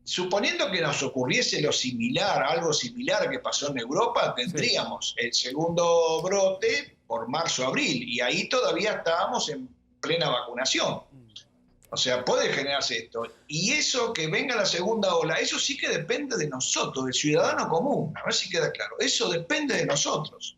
Suponiendo que nos ocurriese lo similar, algo similar que pasó en Europa, tendríamos el segundo brote por marzo-abril y ahí todavía estábamos en plena vacunación. O sea, puede generarse esto. Y eso, que venga la segunda ola, eso sí que depende de nosotros, del ciudadano común. A ver si queda claro. Eso depende de nosotros.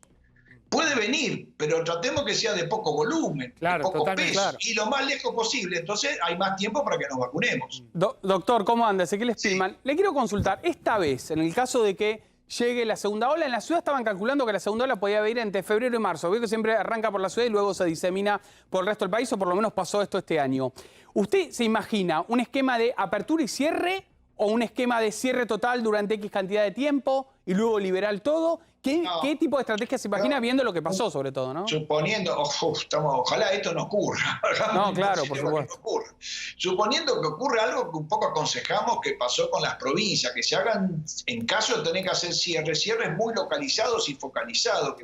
Puede venir, pero tratemos que sea de poco volumen, Claro, de poco totalmente, peso, claro. y lo más lejos posible. Entonces hay más tiempo para que nos vacunemos. Doctor, ¿cómo anda? Ezequiel Spillman. Le quiero consultar, esta vez, en el caso de que llegue la segunda ola, en la ciudad estaban calculando que la segunda ola podía venir entre febrero y marzo. Veo que siempre arranca por la ciudad y luego se disemina por el resto del país, o por lo menos pasó esto este año. ¿Usted se imagina un esquema de apertura y cierre o un esquema de cierre total durante X cantidad de tiempo y luego liberar todo? ¿Qué tipo de estrategia se imagina viendo lo que pasó, sobre todo, no? Suponiendo, ojalá esto no ocurra. No, claro, por supuesto. Suponiendo que ocurre algo que un poco aconsejamos que pasó con las provincias, que se hagan, en caso de tener que hacer cierres muy localizados y focalizados,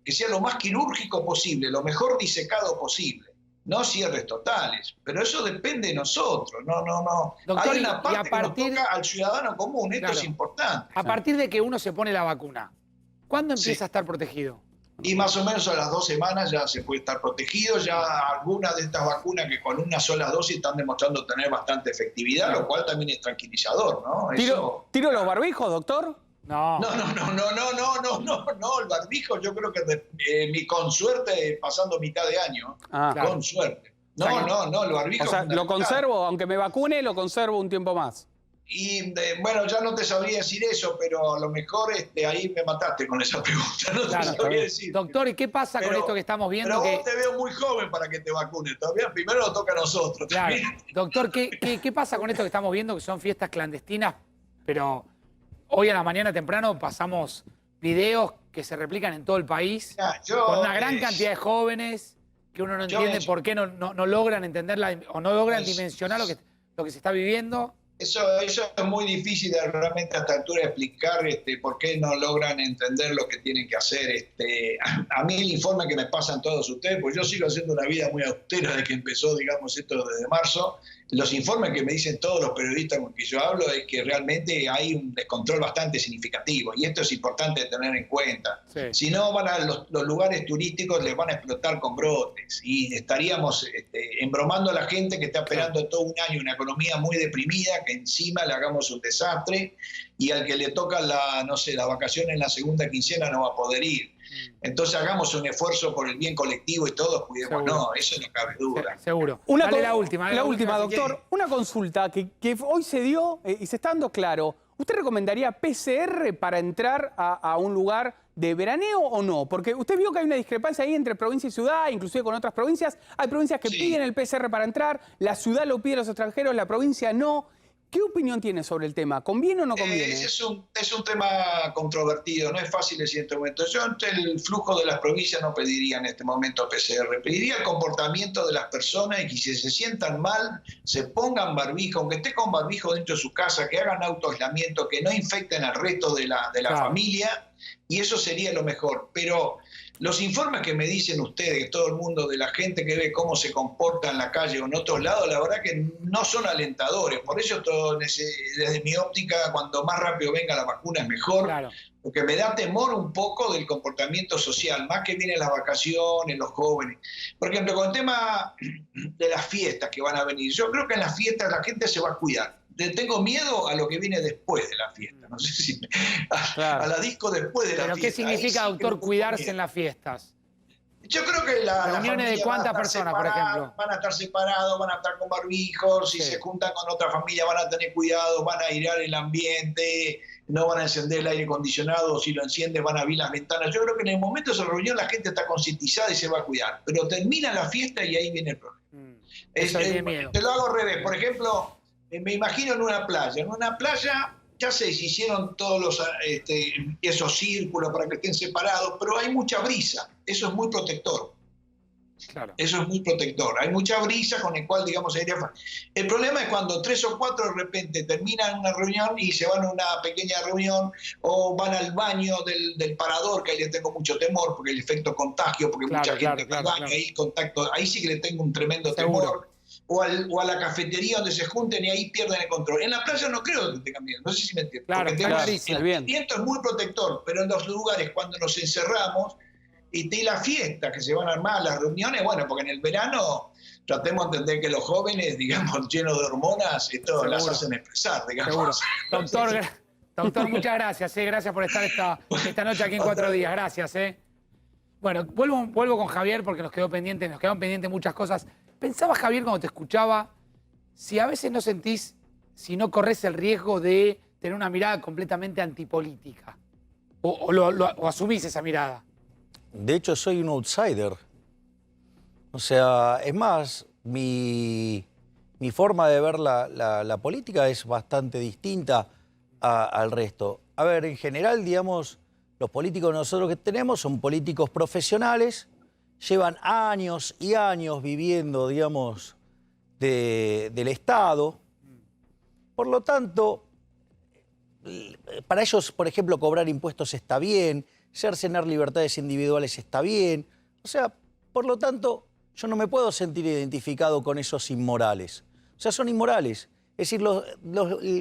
que sea lo más quirúrgico posible, lo mejor disecado posible. No cierres totales, pero eso depende de nosotros. No. Doctor, hay una parte y a partir, que nos toca al ciudadano común, esto es importante. A partir de que uno se pone la vacuna, ¿cuándo empieza a estar protegido? Y más o menos a las 2 semanas ya se puede estar protegido. Ya algunas de estas vacunas que con una sola dosis están demostrando tener bastante efectividad, lo cual también es tranquilizador, ¿no? ¿Tiro los barbijos, doctor? No. No, el barbijo yo creo que con suerte pasando mitad de año, con suerte. No, el barbijo... O sea, lo conservo, aunque me vacune, lo conservo un tiempo más. Y bueno, ya no te sabría decir eso, pero a lo mejor ahí me mataste con esa pregunta, no te sabría decir. Doctor, ¿y qué pasa con esto que estamos viendo? Pero vos te veo muy joven para que te vacunes, todavía primero nos toca a nosotros. Claro. Doctor, ¿qué pasa con esto que estamos viendo, que son fiestas clandestinas, pero hoy a la mañana temprano pasamos videos que se replican en todo el país, con una gran cantidad de jóvenes que uno no entiende por qué no logran entenderla o no logran dimensionar lo que se está viviendo? Eso es muy difícil realmente a esta altura explicar por qué no logran entender lo que tienen que hacer. A mí el informe que me pasan todos ustedes, pues yo sigo haciendo una vida muy austera desde que empezó, digamos, esto desde marzo. Los informes que me dicen todos los periodistas con que yo hablo es que realmente hay un descontrol bastante significativo y esto es importante tener en cuenta. Sí. Si no, los lugares turísticos les van a explotar con brotes y estaríamos embromando a la gente que está esperando todo un año una economía muy deprimida, que encima le hagamos un desastre y al que le toca las vacaciones en la segunda quincena no va a poder ir. Entonces hagamos un esfuerzo por el bien colectivo y todos cuidemos. No, eso no cabe duda. Seguro. Dale la última. La última, doctor. Una consulta que hoy se dio y se está dando claro. ¿Usted recomendaría PCR para entrar a un lugar de veraneo o no? Porque usted vio que hay una discrepancia ahí entre provincia y ciudad, inclusive con otras provincias. Hay provincias que piden el PCR para entrar, la ciudad lo pide a los extranjeros, la provincia no. ¿Qué opinión tiene sobre el tema? ¿Conviene o no conviene? Es un tema controvertido, no es fácil en este momento. Yo ante el flujo de las provincias no pediría en este momento PCR, pediría el comportamiento de las personas y que si se sientan mal, se pongan barbijo, aunque esté con barbijo dentro de su casa, que hagan autoaislamiento, que no infecten al resto de la familia, y eso sería lo mejor. Pero los informes que me dicen ustedes, todo el mundo, de la gente que ve cómo se comporta en la calle o en otros lados, la verdad que no son alentadores. Por eso desde mi óptica, cuando más rápido venga la vacuna es mejor. Claro. Porque me da temor un poco del comportamiento social, más que vienen las vacaciones, los jóvenes. Por ejemplo, con el tema de las fiestas que van a venir, yo creo que en las fiestas la gente se va a cuidar. Tengo miedo a lo que viene después de la fiesta. No sé si a la disco después de la fiesta. ¿Pero qué significa, doctor, cuidarse en las fiestas? Yo creo que reuniones de cuántas personas, por ejemplo. Van a estar separados, van a estar con barbijos, si se juntan con otra familia van a tener cuidado, van a airear el ambiente, no van a encender el aire acondicionado, si lo encienden van a abrir las ventanas. Yo creo que en el momento de esa reunión la gente está concientizada y se va a cuidar, pero termina la fiesta y ahí viene el problema. Te lo hago al revés, por ejemplo, me imagino en una playa. En una playa ya se hicieron todos esos círculos para que estén separados, pero hay mucha brisa. Eso es muy protector. Claro. Eso es muy protector. Hay mucha brisa con el cual, digamos, el problema es cuando 3 o 4 de repente terminan una reunión y se van a una pequeña reunión va al baño del parador, que ahí le tengo mucho temor, porque el efecto contagio, porque mucha gente va al baño, ahí contacto, ahí sí que le tengo un tremendo temor. O a la cafetería donde se junten y ahí pierden el control. En la playa no creo que tengan miedo, no sé si me entienden. Claro, el viento es muy protector, pero en los lugares cuando nos encerramos y la fiesta que se van a armar, las reuniones, bueno, porque en el verano tratemos de entender que los jóvenes, digamos, llenos de hormonas, esto las hacen expresar, digamos. Doctor, muchas gracias, gracias por estar esta noche aquí en 4 días, gracias. Bueno, vuelvo con Javier porque nos quedaron pendientes muchas cosas. Pensaba, Javier, cuando te escuchaba, si a veces no sentís, si no corres el riesgo de tener una mirada completamente antipolítica, o asumís esa mirada. De hecho, soy un outsider. O sea, es más, mi forma de ver la política es bastante distinta al resto. A ver, en general, digamos, los políticos nosotros que tenemos son políticos profesionales, llevan años y años viviendo, digamos, del Estado. Por lo tanto, para ellos, por ejemplo, cobrar impuestos está bien, cercenar libertades individuales está bien. O sea, por lo tanto, yo no me puedo sentir identificado con esos inmorales. O sea, son inmorales. Es decir,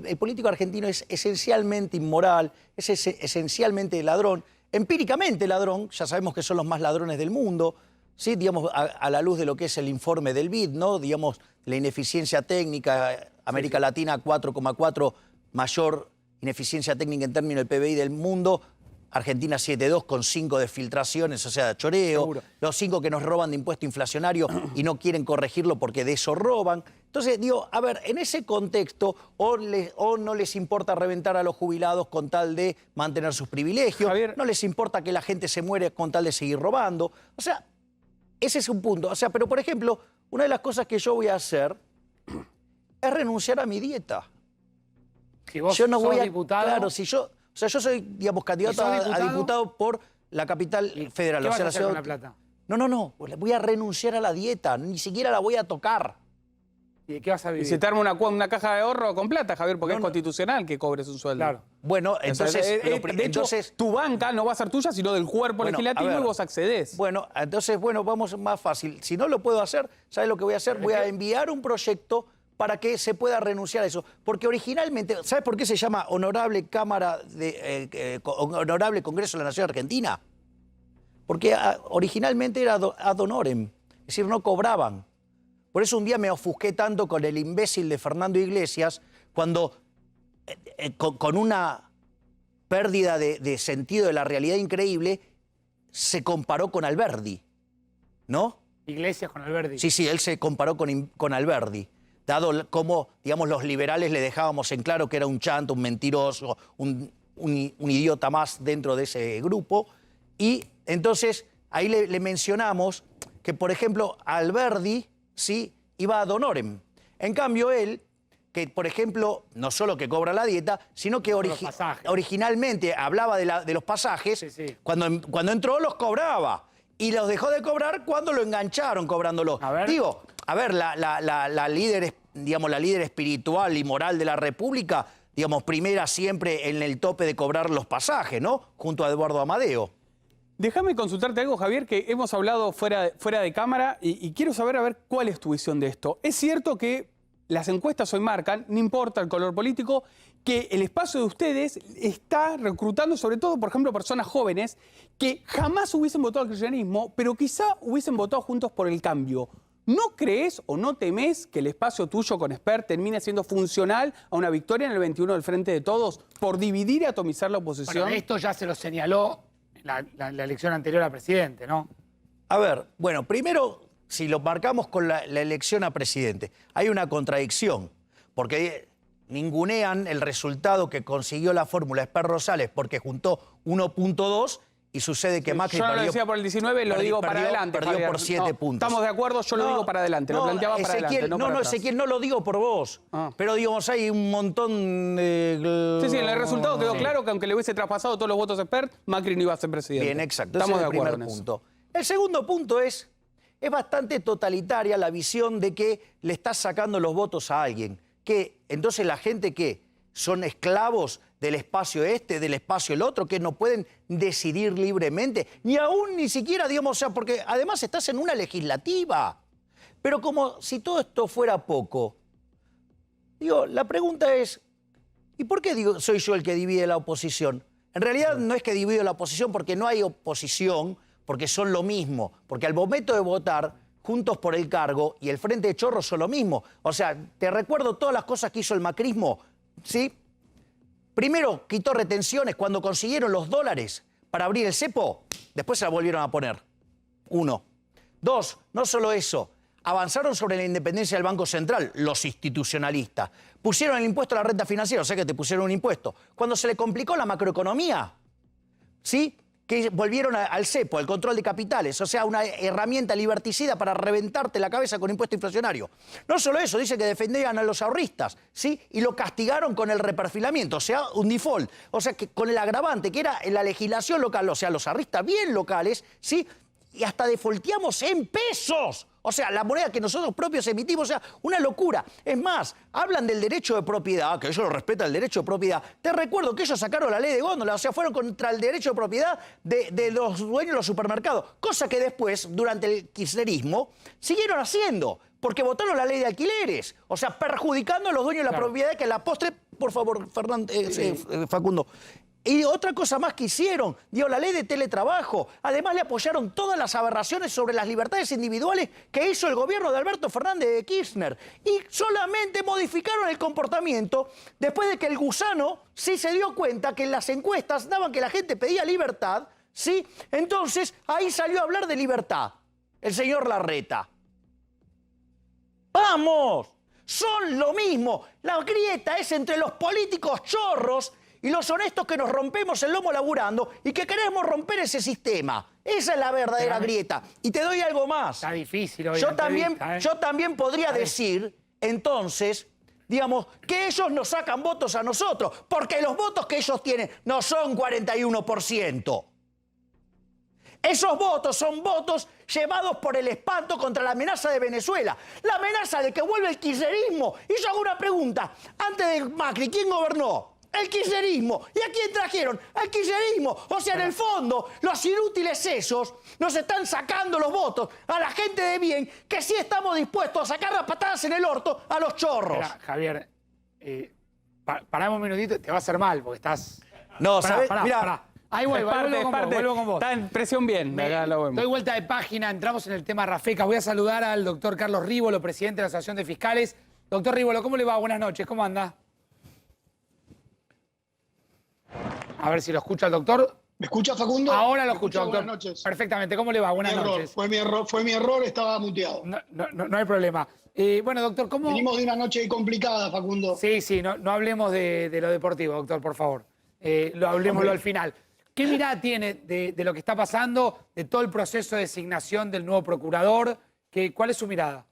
el político argentino es esencialmente inmoral, es esencialmente ladrón. Empíricamente ladrón, ya sabemos que son los más ladrones del mundo, ¿sí? Digamos, a la luz de lo que es el informe del BID, ¿no? Digamos, la ineficiencia técnica, América Latina 4,4, mayor ineficiencia técnica en términos del PBI del mundo, Argentina 7,2 con 5 de filtraciones, o sea, choreo, seguro. Los 5 que nos roban de impuesto inflacionario y no quieren corregirlo porque de eso roban. Entonces, digo, a ver, en ese contexto, o no les importa reventar a los jubilados con tal de mantener sus privilegios, Javier, no les importa que la gente se muere con tal de seguir robando. O sea, ese es un punto. O sea, pero por ejemplo, una de las cosas que yo voy a hacer es renunciar a mi dieta. Si vos sos diputado... Claro, si yo... O sea, yo soy, digamos, candidato a diputado por la capital federal. ¿Qué vas a hacer con la plata? No. Voy a renunciar a la dieta. Ni siquiera la voy a tocar. ¿Y de qué vas a vivir? Y se te arma una caja de ahorro con plata, Javier, porque es constitucional que cobres un sueldo. Claro. Bueno, entonces... de hecho, tu banca no va a ser tuya, sino del cuerpo legislativo y vos accedés. Bueno, entonces, vamos más fácil. Si no lo puedo hacer, ¿sabes lo que voy a hacer? Voy a enviar un proyecto para que se pueda renunciar a eso. Porque originalmente, ¿sabes por qué se llama Honorable Honorable Congreso de la Nación Argentina? Porque originalmente era ad honorem, es decir, no cobraban. Por eso un día me ofusqué tanto con el imbécil de Fernando Iglesias, cuando con una pérdida de sentido de la realidad increíble, se comparó con Alberdi, ¿no? Iglesias con Alberdi. Sí, él se comparó con Alberdi, dado cómo, digamos, los liberales le dejábamos en claro que era un chanto, un mentiroso, un idiota más dentro de ese grupo. Y entonces ahí le mencionamos que, por ejemplo, Alberdi, sí, iba ad honorem. En cambio, él, que por ejemplo, no solo que cobra la dieta, sino que originalmente hablaba de los pasajes, sí. Cuando entró los cobraba. Y los dejó de cobrar cuando lo engancharon cobrándolo. Digo, a ver, la líder, digamos, la líder espiritual y moral de la República, digamos, primera siempre en el tope de cobrar los pasajes, ¿no? Junto a Eduardo Amadeo. Déjame consultarte algo, Javier, que hemos hablado fuera de cámara y quiero saber, a ver, cuál es tu visión de esto. Es cierto que las encuestas hoy marcan, no importa el color político, que el espacio de ustedes está reclutando sobre todo, por ejemplo, personas jóvenes que jamás hubiesen votado al kirchnerismo, pero quizá hubiesen votado Juntos por el Cambio. ¿No crees o no temes que el espacio tuyo con Esper termine siendo funcional a una victoria en el 21 del Frente de Todos por dividir y atomizar la oposición? Bueno, esto ya se lo señaló la elección anterior a presidente, ¿no? A ver, bueno, primero, si lo marcamos con la elección a presidente, hay una contradicción, porque ningunean el resultado que consiguió la fórmula Esper Rosales porque juntó 1.2 y sucede que Macri yo no perdió, lo decía por el 19, lo digo para adelante. Perdió Javier. por 7 puntos. Estamos de acuerdo, yo lo digo para adelante, lo planteaba para adelante, no para atrás. Ezequiel, no lo digo por vos, pero digamos, hay un montón de... Sí, en el resultado quedó claro que aunque le hubiese traspasado todos los votos a Esper, Macri no iba a ser presidente. Bien, exacto. Estamos Ese de es acuerdo el primer en punto. El segundo punto es bastante totalitaria la visión de que le estás sacando los votos a alguien. Que entonces la gente que son esclavos del espacio este, del espacio el otro, que no pueden decidir libremente, ni siquiera, digamos, o sea, porque además estás en una legislativa. Pero como si todo esto fuera poco, digo, la pregunta es, ¿y por qué soy yo el que divide la oposición? En realidad no es que divido la oposición porque no hay oposición, porque son lo mismo, porque al momento de votar, Juntos por el Cargo y el Frente de Chorros son lo mismo. O sea, te recuerdo todas las cosas que hizo el macrismo, ¿sí? Primero quitó retenciones cuando consiguieron los dólares para abrir el cepo, después se la volvieron a poner. 1. 2, no solo eso, avanzaron sobre la independencia del Banco Central, los institucionalistas. Pusieron el impuesto a la renta financiera, o sea que te pusieron un impuesto. Cuando se le complicó la macroeconomía, ¿sí?, que volvieron al cepo, al control de capitales, o sea, una herramienta liberticida para reventarte la cabeza con impuesto inflacionario. No solo eso, dice que defendían a los ahorristas, ¿sí? Y lo castigaron con el reperfilamiento, o sea, un default. O sea, que con el agravante, que era en la legislación local, o sea, los ahorristas bien locales, ¿sí? Y hasta defaulteamos en pesos. O sea, la moneda que nosotros propios emitimos, o sea, una locura. Es más, hablan del derecho de propiedad, que ellos lo respetan el derecho de propiedad. Te recuerdo que ellos sacaron la ley de góndola, o sea, fueron contra el derecho de propiedad de los dueños de los supermercados. Cosa que después, durante el kirchnerismo, siguieron haciendo, porque votaron la ley de alquileres. O sea, perjudicando a los dueños de la propiedad, que a la postre, por favor, Facundo. Y otra cosa más que hicieron, dio la ley de teletrabajo. Además le apoyaron todas las aberraciones sobre las libertades individuales que hizo el gobierno de Alberto Fernández de Kirchner. Y solamente modificaron el comportamiento después de que el gusano sí se dio cuenta que en las encuestas daban que la gente pedía libertad, ¿sí? Entonces ahí salió a hablar de libertad el señor Larreta. ¡Vamos! Son lo mismo. La grieta es entre los políticos chorros y los honestos que nos rompemos el lomo laburando y que queremos romper ese sistema. Esa es la verdadera grieta. Y te doy algo más. Está difícil hoy. Yo también podría decir, entonces, digamos, que ellos nos sacan votos a nosotros, porque los votos que ellos tienen no son 41%. Esos votos son votos llevados por el espanto contra la amenaza de Venezuela, la amenaza de que vuelva el kirchnerismo. Y yo hago una pregunta. Antes de Macri, ¿quién gobernó? El kirchnerismo. ¿Y a quién trajeron? Al kirchnerismo. O sea, en el fondo, los inútiles esos nos están sacando los votos a la gente de bien que sí estamos dispuestos a sacar las patadas en el orto a los chorros. Mira, Javier, parame un minutito, te va a hacer mal porque estás... No, ¿sabes? Mira, pará. Ahí vuelvo con vos. Está en presión bien. Acá lo vemos. Doy vuelta de página, entramos en el tema Rafecas. Voy a saludar al doctor Carlos Rívolo, presidente de la Asociación de Fiscales. Doctor Rívolo, ¿cómo le va? Buenas noches, ¿cómo anda? A ver si lo escucha el doctor. ¿Me escucha, Facundo? Ahora lo ¿Me escucho, escucha? doctor. Buenas noches. Perfectamente. ¿Cómo le va? Buenas noches. Fue mi error, estaba muteado. No hay problema. Bueno, doctor, ¿cómo...? Venimos de una noche complicada, Facundo. Sí, no hablemos de lo deportivo, doctor, por favor. Hablemoslo al final. ¿Qué mirada tiene de lo que está pasando, de todo el proceso de designación del nuevo procurador? ¿Cuál es su mirada?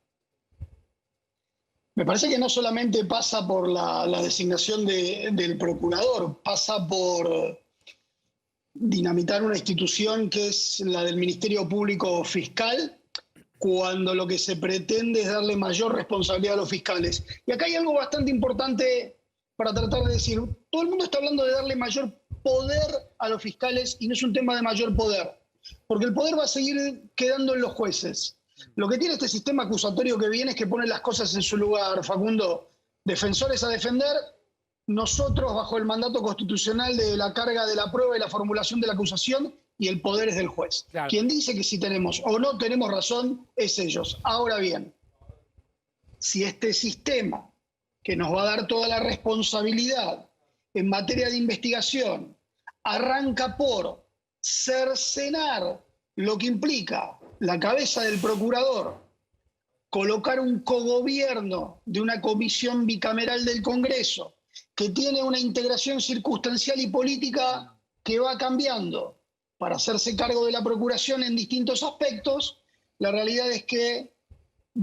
Me parece que no solamente pasa por la designación del procurador, pasa por dinamitar una institución que es la del Ministerio Público Fiscal, cuando lo que se pretende es darle mayor responsabilidad a los fiscales. Y acá hay algo bastante importante para tratar de decir. Todo el mundo está hablando de darle mayor poder a los fiscales y no es un tema de mayor poder, porque el poder va a seguir quedando en los jueces. Lo que tiene este sistema acusatorio que viene es que pone las cosas en su lugar, Facundo. Defensores a defender, nosotros bajo el mandato constitucional de la carga de la prueba y la formulación de la acusación, y el poder es del juez. Claro. Quien dice que si tenemos o no tenemos razón es ellos. Ahora bien, si este sistema que nos va a dar toda la responsabilidad en materia de investigación arranca por cercenar lo que implica la cabeza del procurador, colocar un cogobierno de una comisión bicameral del Congreso que tiene una integración circunstancial y política que va cambiando para hacerse cargo de la procuración en distintos aspectos, la realidad es que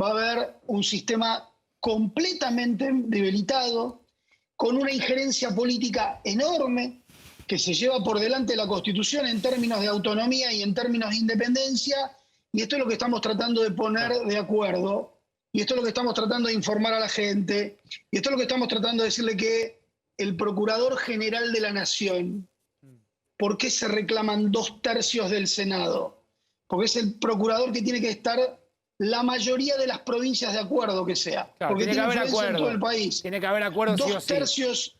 va a haber un sistema completamente debilitado, con una injerencia política enorme que se lleva por delante la Constitución en términos de autonomía y en términos de independencia, y esto es lo que estamos tratando de poner de acuerdo, y esto es lo que estamos tratando de informar a la gente, y esto es lo que estamos tratando de decirle que el Procurador General de la Nación, ¿por qué se reclaman 2/3 del Senado? Porque es el procurador que tiene que estar la mayoría de las provincias de acuerdo que sea. Claro, porque tiene influencia en todo el país. Tiene que haber acuerdo sí o sí.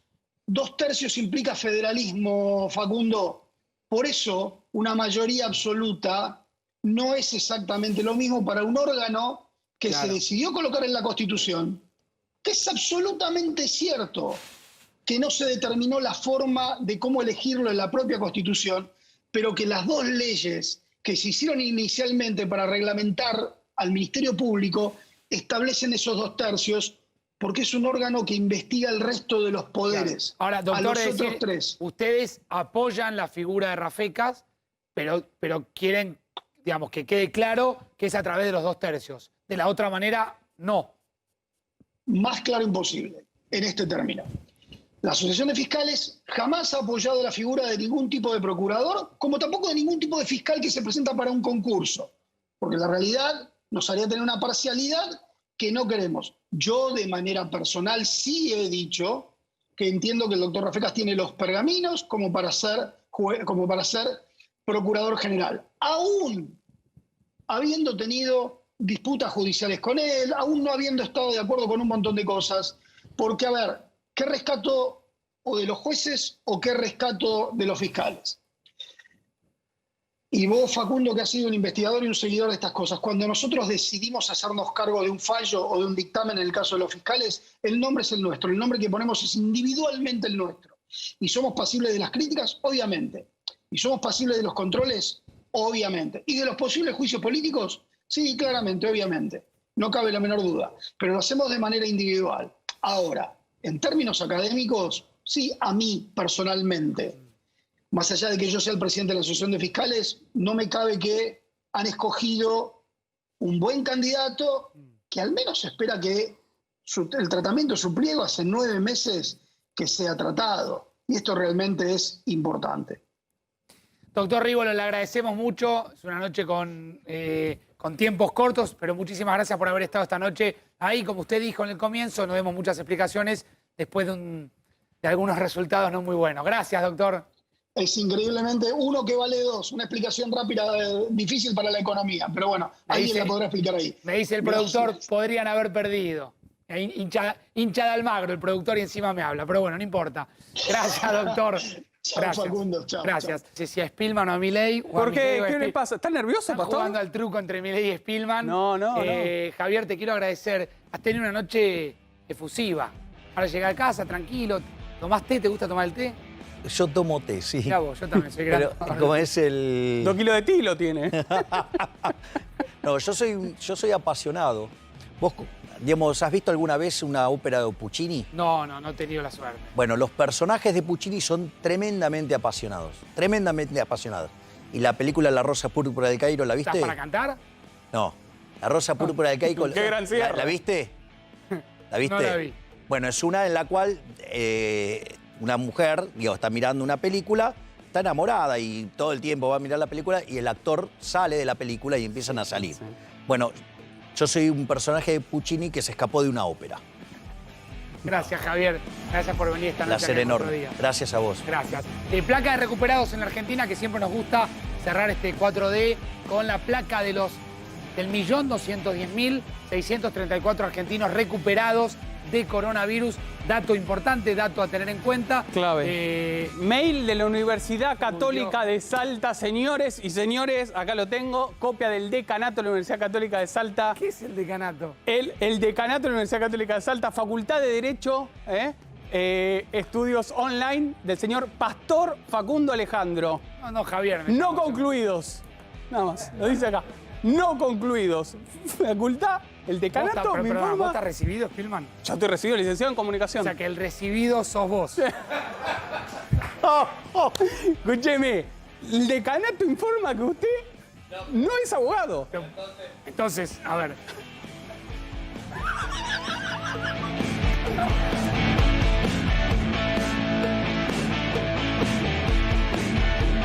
2/3 implica federalismo, Facundo. Por eso, una mayoría absoluta no es exactamente lo mismo para un órgano que se decidió colocar en la Constitución, que es absolutamente cierto que no se determinó la forma de cómo elegirlo en la propia Constitución, pero que las dos leyes que se hicieron inicialmente para reglamentar al Ministerio Público establecen esos 2/3, porque es un órgano que investiga el resto de los poderes. Claro. Ahora, doctor, a los otros tres. Ustedes apoyan la figura de Rafecas, pero quieren, digamos, que quede claro que es a través de los 2/3. De la otra manera, no. Más claro imposible, en este término. La Asociación de Fiscales jamás ha apoyado la figura de ningún tipo de procurador, como tampoco de ningún tipo de fiscal que se presenta para un concurso, porque la realidad nos haría tener una parcialidad que no queremos. Yo, de manera personal, sí he dicho que entiendo que el doctor Rafecas tiene los pergaminos como para ser procurador general. Aún habiendo tenido disputas judiciales con él, aún no habiendo estado de acuerdo con un montón de cosas, porque, a ver, ¿qué rescato o de los jueces o qué rescato de los fiscales? Y vos, Facundo, que has sido un investigador y un seguidor de estas cosas, cuando nosotros decidimos hacernos cargo de un fallo o de un dictamen en el caso de los fiscales, el nombre es el nuestro, el nombre que ponemos es individualmente el nuestro. ¿Y somos pasibles de las críticas? Obviamente. ¿Y somos pasibles de los controles? Obviamente. ¿Y de los posibles juicios políticos? Sí, claramente, obviamente. No cabe la menor duda. Pero lo hacemos de manera individual. Ahora, en términos académicos, sí, a mí personalmente, más allá de que yo sea el presidente de la Asociación de Fiscales, no me cabe que han escogido un buen candidato que al menos espera que el tratamiento de su pliego hace 9 meses que sea tratado. Y esto realmente es importante. Doctor Rívolo, le agradecemos mucho. Es una noche con tiempos cortos, pero muchísimas gracias por haber estado esta noche ahí. Como usted dijo en el comienzo, nos demos muchas explicaciones después de algunos resultados no muy buenos. Gracias, doctor. Es increíblemente uno que vale 2, una explicación rápida, difícil para la economía, pero bueno, alguien la podrá explicar ahí. Me dice el productor, podrían haber perdido. Hincha de Almagro, el productor, y encima me habla, pero bueno, no importa. Gracias, doctor. Chao, gracias. Facundo. Chao. Gracias. Si a Spillman o a Milei. ¿Por qué? ¿Qué le pasa? ¿Está nervioso, pastor? Jugando al truco entre Milei y Spillman. No. Javier, te quiero agradecer. Has tenido una noche efusiva. Para llegar a casa, tranquilo. ¿Tomás té? ¿Te gusta tomar el té? Yo tomo té, sí. Mirá vos, yo también soy gran. Pero como es el... 2 kilos de tilo tiene. No, yo soy apasionado. Vos, digamos, ¿has visto alguna vez una ópera de Puccini? No he tenido la suerte. Bueno, los personajes de Puccini son tremendamente apasionados. Tremendamente apasionados. ¿Y la película La Rosa Púrpura del Cairo, la viste? ¿Estás para cantar? No. La Rosa Púrpura del Cairo. Qué gran cierre. ¿La viste? ¿La viste? No la vi. Bueno, es una en la cual una mujer, digo, está mirando una película, está enamorada y todo el tiempo va a mirar la película y el actor sale de la película y empiezan a salir. Sí. Bueno, yo soy un personaje de Puccini que se escapó de una ópera. Gracias, Javier. Gracias por venir esta noche. Placer aquí en Otro enorme. Día. Gracias a vos. Gracias. Placa de recuperados en la Argentina, que siempre nos gusta cerrar este 4D con la placa del 1.210.634 argentinos recuperados de coronavirus. Dato importante, dato a tener en cuenta. Clave. Mail de la Universidad Católica de Salta, señores y señores, acá lo tengo, copia del decanato de la Universidad Católica de Salta. ¿Qué es el decanato? El decanato de la Universidad Católica de Salta, Facultad de Derecho, estudios online del señor Pastor Facundo Alejandro. No, Javier. No concluidos. Nada más, lo dice acá. No concluidos. Facultad, el decanato, me ¿Vos informa. estás recibido, Spillman? Yo estoy recibido, licenciado en O comunicación. sea, que el recibido sos vos. Escúcheme, el decanato informa que usted no es abogado. Entonces, a ver.